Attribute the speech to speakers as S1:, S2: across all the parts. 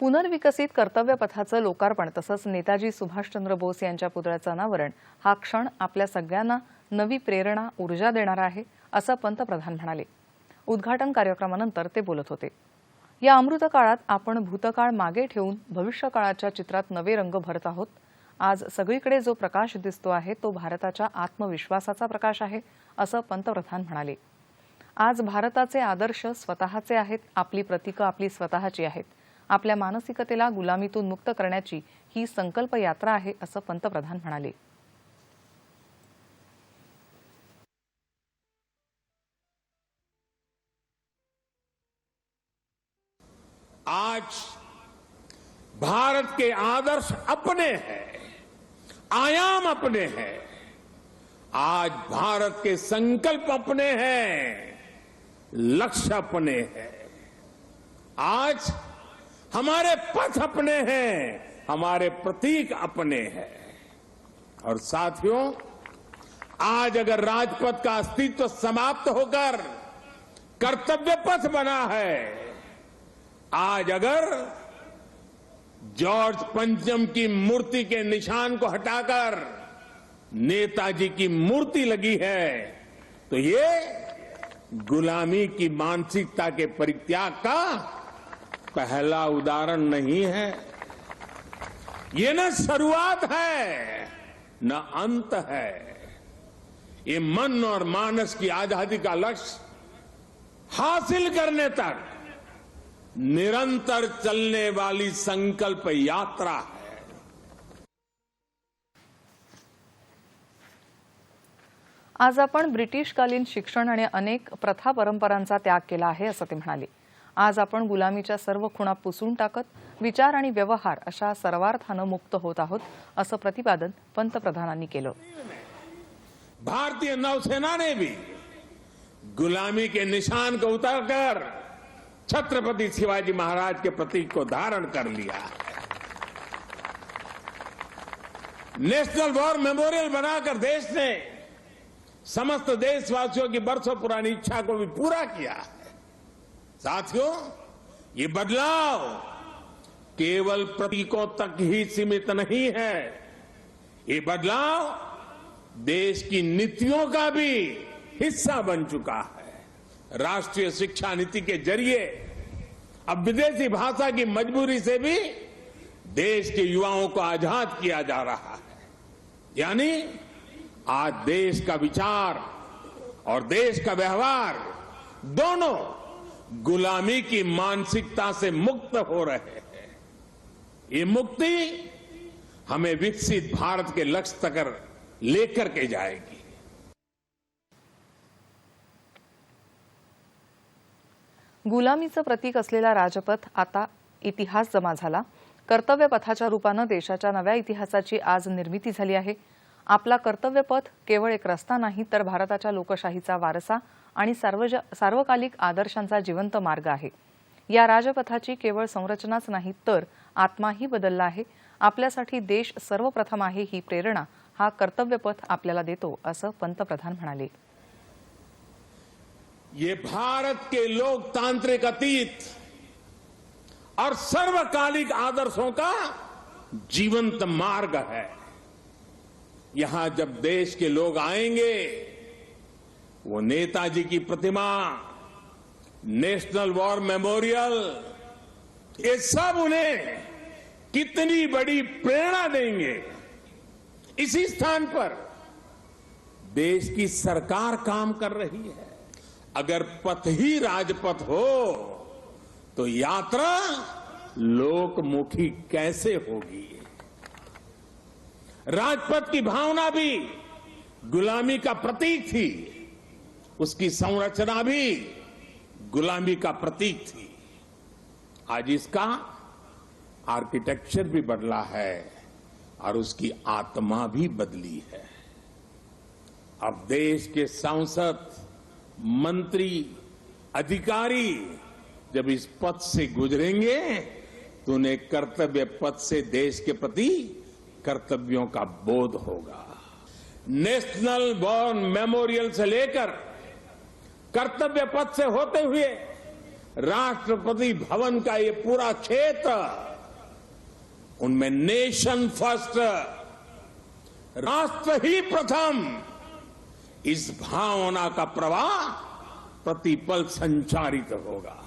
S1: पुनर्विकसित कर्तव्य पथाचं लोकार्पण तसंच नेताजी सुभाषचंद्र बोस यांच्या पुतळ्याचं अनावरण हा क्षण आपल्या सगळ्यांना नवी प्रेरणा ऊर्जा देणारा आहे असं पंतप्रधान म्हणाले। उद्घाटन कार्यक्रमानंतर ते बोलत होते। या अमृत काळात आपण भूतकाळ मागे ठेवून भविष्यकाळाच्या चित्रात नवे रंग भरत आहोत। आज सगळीकडे जो प्रकाश दिसतो आहे तो भारताच्या आत्मविश्वासाचा प्रकाश आहे असं पंतप्रधान म्हणाले। आज भारताचे आदर्श स्वतःचे आहेत, आपली प्रतीकं आपली स्वतःची आहेत। आपल्या मानसिकतेला गुलामीतून मुक्त करण्याची ही संकल्प यात्रा आहे असं पंतप्रधान म्हणाले।
S2: आज भारत के आदर्श अपने हैं, आयाम अपने हैं। आज भारत के संकल्प अपने हैं, लक्ष्य अपने हैं। आज हमारे पथ अपने हैं, हमारे प्रतीक अपने हैं। और साथियों, आज अगर राजपथ का अस्तित्व समाप्त होकर कर्तव्य पथ बना है, आज अगर जॉर्ज पंचम की मूर्ति के निशान को हटाकर नेताजी की मूर्ति लगी है, तो ये गुलामी की मानसिकता के परित्याग का पहला उदाहरण नहीं है। ये न शुरुआत है न अंत है। ये मन और मानस की आजादी का लक्ष्य हासिल करने तक निरंतर चलने वाली संकल्प यात्रा है।
S1: आज आपण ब्रिटिशकालीन शिक्षण आणि अनेक प्रथा परंपरांचा त्याग केला आहे असं ते म्हणाले। आज आपण गुलामीच्या सर्व खुणा पुसून टाकत विचार आणि व्यवहार अशा सर्वार्थानं मुक्त होत आहोत असं प्रतिपादन पंतप्रधानांनी केलं।
S2: भारतीय नौसेना ने भी गुलामी के निशान को उतारकर छत्रपति शिवाजी महाराज के प्रतीक को धारण कर लिया है। नेशनल वॉर मेमोरियल बनाकर देश ने समस्त देशवासियों की बरसों पुरानी इच्छा को भी पूरा किया है। साथियों, ये बदलाव केवल प्रतीकों तक ही सीमित नहीं है। ये बदलाव देश की नीतियों का भी हिस्सा बन चुका है। राष्ट्रीय शिक्षा नीति के जरिए अब विदेशी भाषा की मजबूरी से भी देश के युवाओं को आजाद किया जा रहा है। यानी आज देश का विचार और देश का व्यवहार दोनों गुलामी की मानसिकता से मुक्त हो रहे हैं। ये मुक्ति हमें विकसित भारत के लक्ष्य तक लेकर के जाएगी।
S1: गुलामीचं प्रतीक असलेला राजपथ आता इतिहास जमा झाला। कर्तव्य पथाच्या रूपाने देशाच्या नव्या इतिहासाची आज निर्मिती झाली आहे। आपला कर्तव्य पथ केवळ एक रस्ता नाही तर भारताच्या लोकशाहीचा वारसा आणि सार्वकालिक आदर्शांचा जिवंत मार्ग आहे। या राजपथाची केवळ संरचनाच नाही तर आत्माही बदलला आहे। आपल्यासाठी देश सर्वप्रथम आहे ही प्रेरणा हा कर्तव्य पथ आपल्याला देतो असं पंतप्रधान म्हणाले।
S2: ये भारत के लोकतांत्रिक अतीत और सर्वकालिक आदर्शों का जीवंत मार्ग है। यहां जब देश के लोग आएंगे, वो नेताजी की प्रतिमा, नेशनल वॉर मेमोरियल, ये सब उन्हें कितनी बड़ी प्रेरणा देंगे। इसी स्थान पर देश की सरकार काम कर रही है। अगर पथ ही राजपथ हो तो यात्रा लोकमुखी कैसे होगी। राजपथ की भावना भी गुलामी का प्रतीक थी, उसकी संरचना भी गुलामी का प्रतीक थी। आज इसका आर्किटेक्चर भी बदला है और उसकी आत्मा भी बदली है। अब देश के सांसद, मंत्री, अधिकारी जब इस पथ से गुजरेंगे तो उन्हें कर्तव्य पथ से देश के प्रति कर्तव्यों का बोध होगा। नेशनल वॉर मेमोरियल से लेकर कर्तव्य पथ से होते हुए राष्ट्रपति भवन का ये पूरा क्षेत्र, उनमें नेशन फर्स्ट, राष्ट्र ही प्रथम, इस भावना का प्रवाह प्रतिपल संचारित होगा।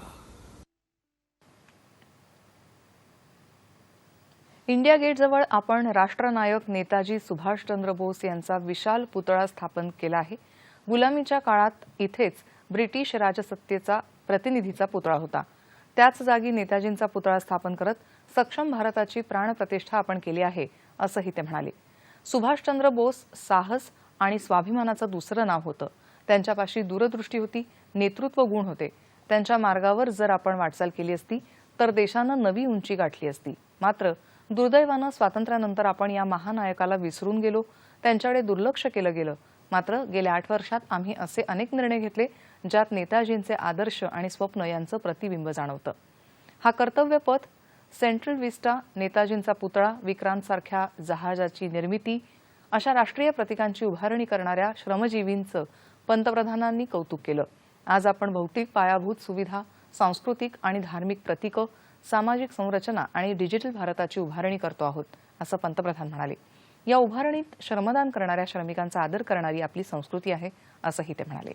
S1: इंडिया गेटजवळ आपण राष्ट्रनायक नेताजी सुभाषचंद्र बोस यांचा विशाल पुतळा स्थापन केला आहे। गुलामीच्या काळात इथेच ब्रिटिश राजसत्तेचा प्रतिनिधीचा पुतळा होता। त्याच जागी नेताजींचा पुतळा स्थापन करत सक्षम भारताची प्राणप्रतिष्ठा आपण केली आहे, असंही ते म्हणाले। सुभाषचंद्र बोस साहस आणि स्वाभिमानाचं दुसरं नाव होतं। त्यांच्यापाशी दूरदृष्टी होती, नेतृत्व गुण होते। त्यांच्या मार्गावर जर आपण वाटचाल केली असती तर देशानं नवी उंची गाठली असती। मात्र दुर्दैवानं स्वातंत्र्यानंतर आपण या महानायकाला विसरून गेलो, त्यांच्याकडे दुर्लक्ष केलं गेलं। मात्र गेल्या 8 वर्षात आम्ही असे अनेक निर्णय घेतले ज्यात नेताजींचे आदर्श आणि स्वप्न यांचं प्रतिबिंब जाणवतं। हा कर्तव्यपथ, सेंट्रल विस्टा, नेताजींचा पुतळा, विक्रांतसारख्या जहाजाची निर्मिती अशा राष्ट्रीय प्रतीकांची उभारणी करणाऱ्या श्रमजीवींचं पंतप्रधानांनी कौतुक केलं। आज आपण भौतिक पायाभूत सुविधा, सांस्कृतिक आणि धार्मिक प्रतीकं, सामाजिक संरचना आणि डिजिटल भारताची उभारणी करतो आहोत, असं पंतप्रधान म्हणाले। या उभारणीत श्रमदान करणाऱ्या श्रमिकांचा आदर करणारी आपली संस्कृती आहे, असंही ते म्हणाले।